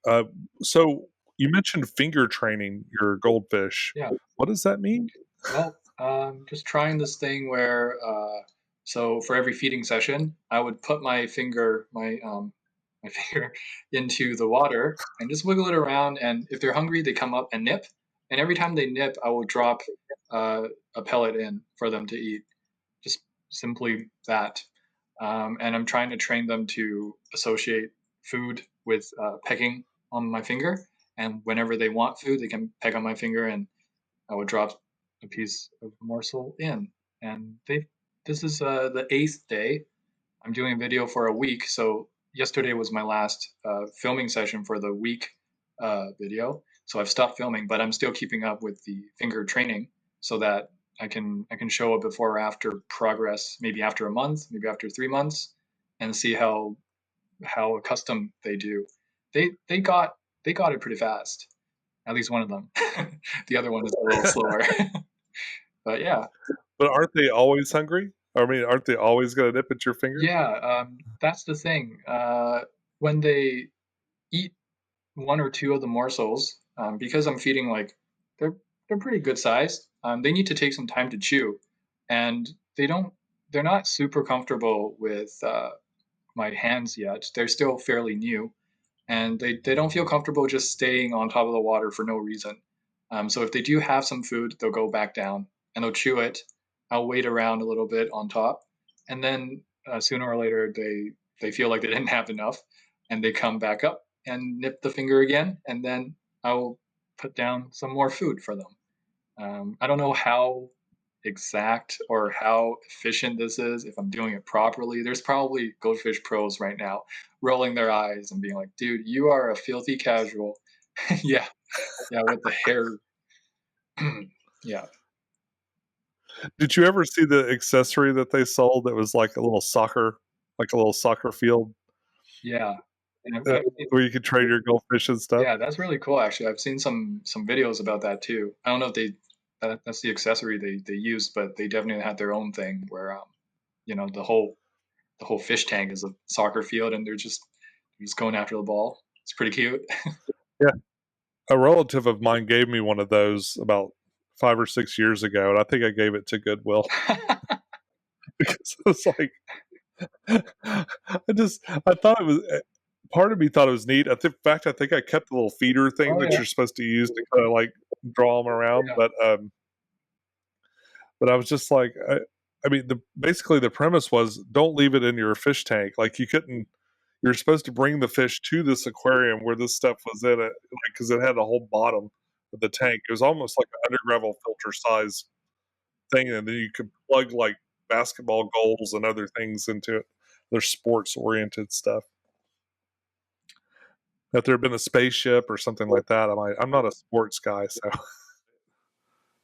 Uh, so you mentioned finger training your goldfish. Yeah. What does that mean? Well, just trying this thing where, so for every feeding session, I would put my finger into the water and just wiggle it around. And if they're hungry, they come up and nip. And every time they nip, I will drop a pellet in for them to eat. Just simply that. And I'm trying to train them to associate food with pecking on my finger. And whenever they want food, they can peck on my finger, and I would drop a piece of morsel in. And this is the eighth day. I'm doing a video for a week. So yesterday was my last filming session for the week video. So I've stopped filming, but I'm still keeping up with the finger training so that I can show a before or after progress, maybe after a month, maybe after 3 months, and see how accustomed they do. They got they got it pretty fast. At least one of them. The other one is a little slower. But yeah, But aren't they always hungry? I mean, aren't they always going to nip at your finger? yeah, that's the thing. When they eat one or two of the morsels, because I'm feeding like they're they're pretty good sized. They need to take some time to chew, and they don't. They're not super comfortable with my hands yet. They're still fairly new, and they don't feel comfortable just staying on top of the water for no reason. So if they do have some food, they'll go back down and they'll chew it. I'll wait around a little bit on top, and then sooner or later they feel like they didn't have enough, and they come back up and nip the finger again, and then I'll put down some more food for them. I don't know how exact or how efficient this is if I'm doing it properly. There's probably goldfish pros right now rolling their eyes and being like, dude, you are a filthy casual. Yeah, yeah, with the hair. Yeah, Did you ever see the accessory that they sold that was like a little soccer field yeah. And uh, where you could train your goldfish and stuff? yeah, that's really cool actually. I've seen some videos about that too. I don't know if that's the accessory they used, but they definitely had their own thing where the whole fish tank is a soccer field, and they're just going after the ball. It's pretty cute. Yeah. A relative of mine gave me one of those about 5 or 6 years ago, and I think I gave it to Goodwill because it was like I thought it was. Part of me thought it was neat. In fact, I think I kept the little feeder thing Oh that yeah, you're supposed to use to kind of like draw them around. yeah, But I was just like, I mean, basically the premise was don't leave it in your fish tank. Like you couldn't. You're supposed to bring the fish to this aquarium where this stuff was in it, like because it had the whole bottom of the tank. It was almost like an undergravel filter size thing, and then you could plug like basketball goals and other things into it. There's sports oriented stuff. If there had been a spaceship or something like that, I'm not a sports guy, so.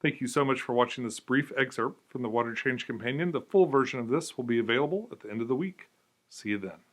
Thank you so much for watching this brief excerpt from the Water Change Companion. The full version of this will be available at the end of the week. See you then.